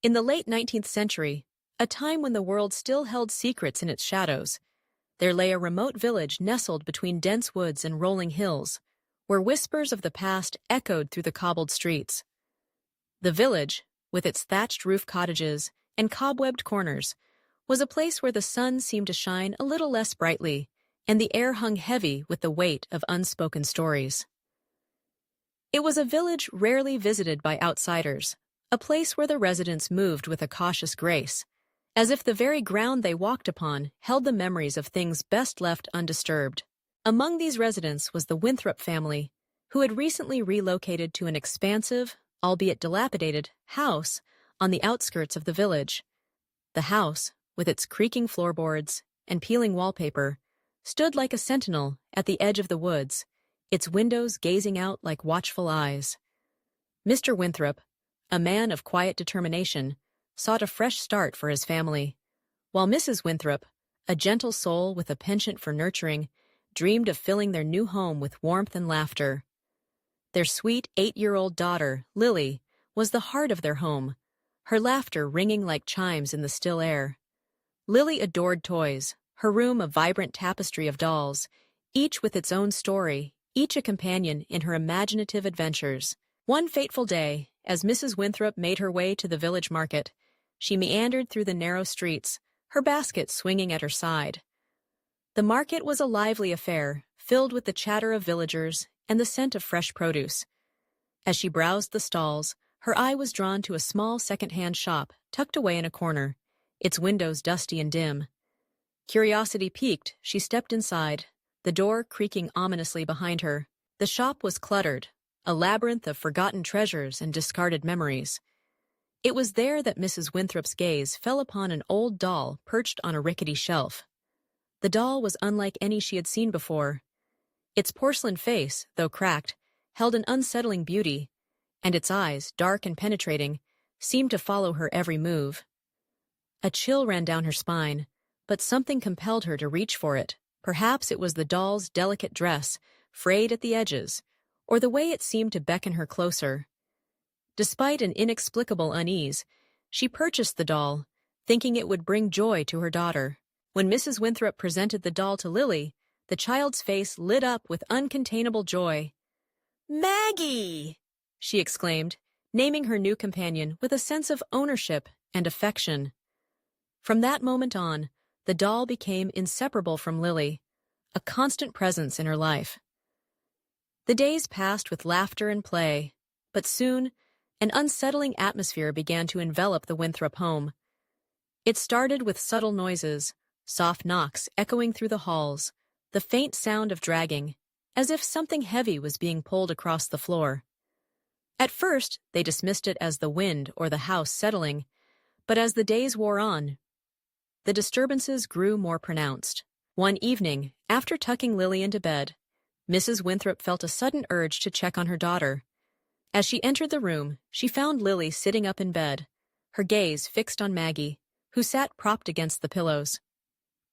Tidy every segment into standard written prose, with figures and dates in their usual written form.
In the late 19th century, a time when the world still held secrets in its shadows, there lay a remote village nestled between dense woods and rolling hills, where whispers of the past echoed through the cobbled streets. The village, with its thatched roof cottages and cobwebbed corners, was a place where the sun seemed to shine a little less brightly, and the air hung heavy with the weight of unspoken stories. It was a village rarely visited by outsiders, a place where the residents moved with a cautious grace, as if the very ground they walked upon held the memories of things best left undisturbed. Among these residents was the Winthrop family, who had recently relocated to an expansive, albeit dilapidated, house on the outskirts of the village. The house, with its creaking floorboards and peeling wallpaper, stood like a sentinel at the edge of the woods, its windows gazing out like watchful eyes. Mr. Winthrop, a man of quiet determination, sought a fresh start for his family, while Mrs. Winthrop, a gentle soul with a penchant for nurturing, dreamed of filling their new home with warmth and laughter. Their sweet 8-year-old daughter, Lily, was the heart of their home, her laughter ringing like chimes in the still air. Lily adored toys, her room a vibrant tapestry of dolls, each with its own story, each a companion in her imaginative adventures. One fateful day, as Mrs. Winthrop made her way to the village market, she meandered through the narrow streets, her basket swinging at her side. The market was a lively affair, filled with the chatter of villagers and the scent of fresh produce. As she browsed the stalls, her eye was drawn to a small second-hand shop tucked away in a corner, its windows dusty and dim. Curiosity piqued, she stepped inside, the door creaking ominously behind her. The shop was cluttered, a labyrinth of forgotten treasures and discarded memories. It was there that Mrs. Winthrop's gaze fell upon an old doll perched on a rickety shelf. The doll was unlike any she had seen before. Its porcelain face, though cracked, held an unsettling beauty, and its eyes, dark and penetrating, seemed to follow her every move. A chill ran down her spine, but something compelled her to reach for it. Perhaps it was the doll's delicate dress, frayed at the edges, or the way it seemed to beckon her closer. Despite an inexplicable unease, she purchased the doll, thinking it would bring joy to her daughter. When Mrs. Winthrop presented the doll to Lily, the child's face lit up with uncontainable joy. "Maggie!" she exclaimed, naming her new companion with a sense of ownership and affection. From that moment on, the doll became inseparable from Lily, a constant presence in her life. The days passed with laughter and play, but soon, an unsettling atmosphere began to envelop the Winthrop home. It started with subtle noises, soft knocks echoing through the halls, the faint sound of dragging, as if something heavy was being pulled across the floor. At first, they dismissed it as the wind or the house settling, but as the days wore on, the disturbances grew more pronounced. One evening, after tucking Lily into bed, Mrs. Winthrop felt a sudden urge to check on her daughter. As she entered the room, she found Lily sitting up in bed, her gaze fixed on Maggie, who sat propped against the pillows.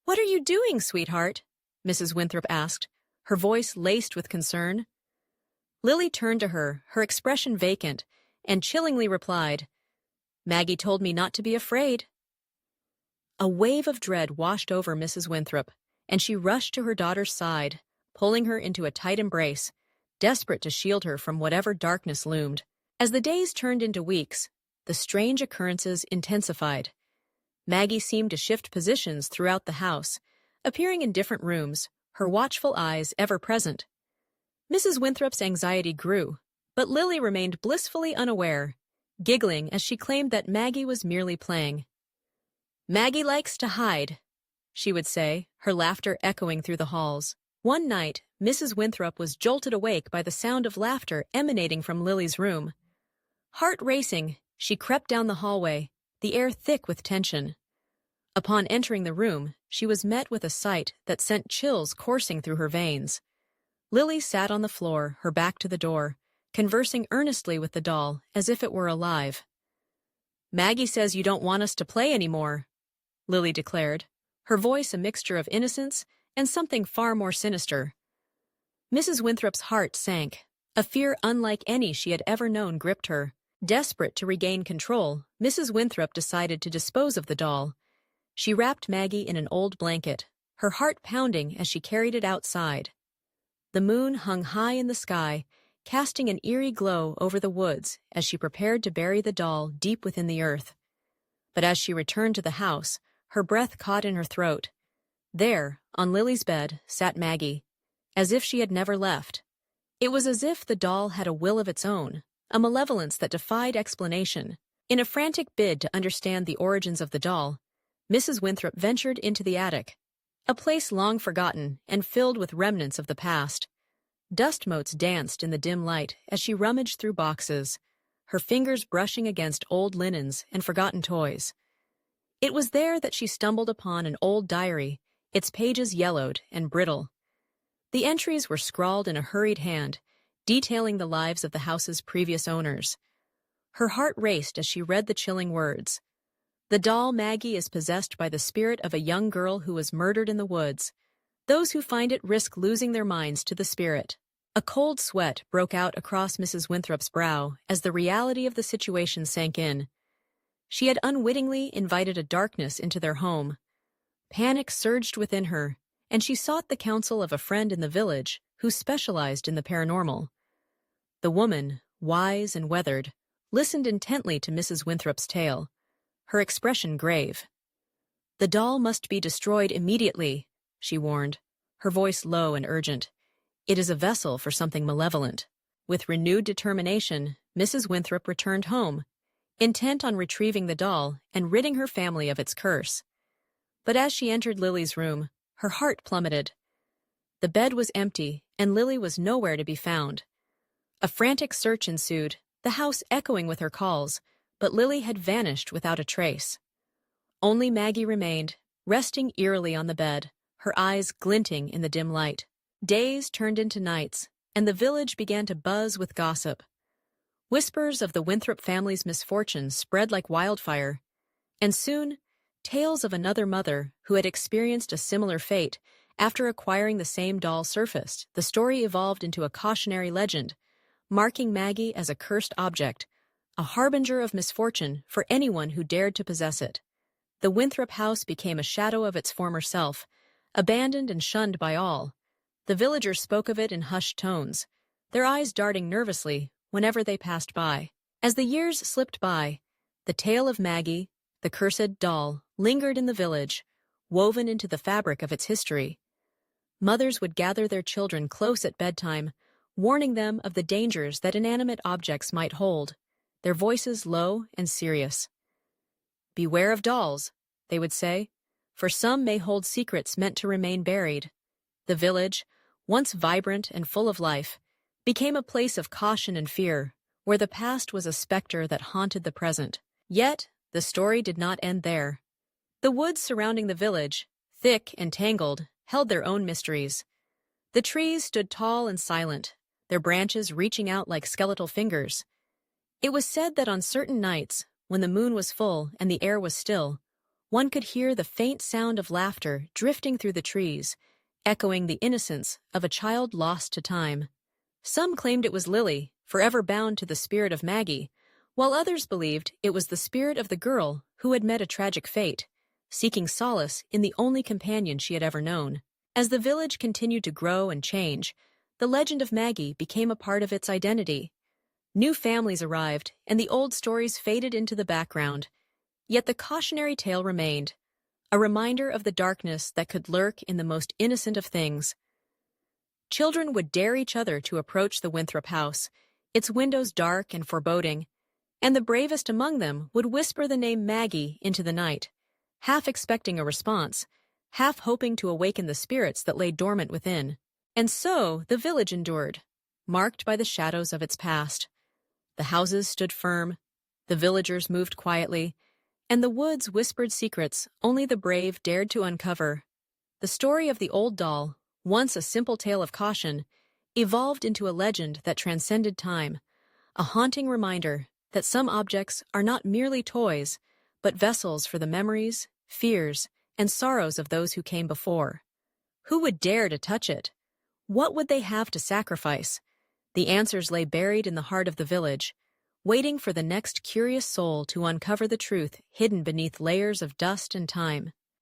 "What are you doing, sweetheart?" Mrs. Winthrop asked, her voice laced with concern. Lily turned to her, her expression vacant, and chillingly replied, "Maggie told me not to be afraid." A wave of dread washed over Mrs. Winthrop, and she rushed to her daughter's side, pulling her into a tight embrace, desperate to shield her from whatever darkness loomed. As the days turned into weeks, the strange occurrences intensified. Maggie seemed to shift positions throughout the house, appearing in different rooms, her watchful eyes ever present. Mrs. Winthrop's anxiety grew, but Lily remained blissfully unaware, giggling as she claimed that Maggie was merely playing. "Maggie likes to hide," she would say, her laughter echoing through the halls. One night, Mrs. Winthrop was jolted awake by the sound of laughter emanating from Lily's room. Heart racing, she crept down the hallway, the air thick with tension. Upon entering the room, she was met with a sight that sent chills coursing through her veins. Lily sat on the floor, her back to the door, conversing earnestly with the doll as if it were alive. "Maggie says you don't want us to play anymore," Lily declared, her voice a mixture of innocence and something far more sinister. Mrs. Winthrop's heart sank. A fear unlike any she had ever known gripped her. Desperate to regain control, Mrs. Winthrop decided to dispose of the doll. She wrapped Maggie in an old blanket, her heart pounding as she carried it outside. The moon hung high in the sky, casting an eerie glow over the woods as she prepared to bury the doll deep within the earth. But as she returned to the house, her breath caught in her throat. There, on Lily's bed, sat Maggie, as if she had never left. It was as if the doll had a will of its own, a malevolence that defied explanation. In a frantic bid to understand the origins of the doll, Mrs. Winthrop ventured into the attic, a place long forgotten and filled with remnants of the past. Dust motes danced in the dim light as she rummaged through boxes, her fingers brushing against old linens and forgotten toys. It was there that she stumbled upon an old diary, its pages yellowed and brittle. The entries were scrawled in a hurried hand, detailing the lives of the house's previous owners. Her heart raced as she read the chilling words. The doll Maggie is possessed by the spirit of a young girl who was murdered in the woods. Those who find it risk losing their minds to the spirit. A cold sweat broke out across Mrs. Winthrop's brow as the reality of the situation sank in. She had unwittingly invited a darkness into their home. Panic surged within her, and she sought the counsel of a friend in the village who specialized in the paranormal. The woman, wise and weathered, listened intently to Mrs. Winthrop's tale, her expression grave. "The doll must be destroyed immediately," she warned, her voice low and urgent. "It is a vessel for something malevolent." With renewed determination, Mrs. Winthrop returned home, intent on retrieving the doll and ridding her family of its curse. But as she entered Lily's room, her heart plummeted. The bed was empty, and Lily was nowhere to be found. A frantic search ensued, the house echoing with her calls, but Lily had vanished without a trace. Only Maggie remained, resting eerily on the bed, her eyes glinting in the dim light. Days turned into nights, and the village began to buzz with gossip. Whispers of the Winthrop family's misfortunes spread like wildfire, and soon, tales of another mother who had experienced a similar fate after acquiring the same doll surfaced. The story evolved into a cautionary legend, marking Maggie as a cursed object, a harbinger of misfortune for anyone who dared to possess it. The Winthrop house became a shadow of its former self, abandoned and shunned by all. The villagers spoke of it in hushed tones, their eyes darting nervously whenever they passed by. As the years slipped by, the tale of Maggie, the cursed doll, lingered in the village, woven into the fabric of its history. Mothers would gather their children close at bedtime, warning them of the dangers that inanimate objects might hold, their voices low and serious. "Beware of dolls," they would say, "for some may hold secrets meant to remain buried." The village, once vibrant and full of life, became a place of caution and fear, where the past was a specter that haunted the present. Yet, the story did not end there. The woods surrounding the village, thick and tangled, held their own mysteries. The trees stood tall and silent, their branches reaching out like skeletal fingers. It was said that on certain nights, when the moon was full and the air was still, one could hear the faint sound of laughter drifting through the trees, echoing the innocence of a child lost to time. Some claimed it was Lily, forever bound to the spirit of Maggie, while others believed it was the spirit of the girl who had met a tragic fate, seeking solace in the only companion she had ever known. As the village continued to grow and change, the legend of Maggie became a part of its identity. New families arrived, and the old stories faded into the background. Yet the cautionary tale remained, a reminder of the darkness that could lurk in the most innocent of things. Children would dare each other to approach the Winthrop house, its windows dark and foreboding, and the bravest among them would whisper the name Maggie into the night, half expecting a response, half hoping to awaken the spirits that lay dormant within. And so the village endured, marked by the shadows of its past. The houses stood firm, the villagers moved quietly, and the woods whispered secrets only the brave dared to uncover. The story of the old doll, once a simple tale of caution, evolved into a legend that transcended time, a haunting reminder that some objects are not merely toys, but vessels for the memories, fears, and sorrows of those who came before. Who would dare to touch it? What would they have to sacrifice? The answers lay buried in the heart of the village, waiting for the next curious soul to uncover the truth hidden beneath layers of dust and time.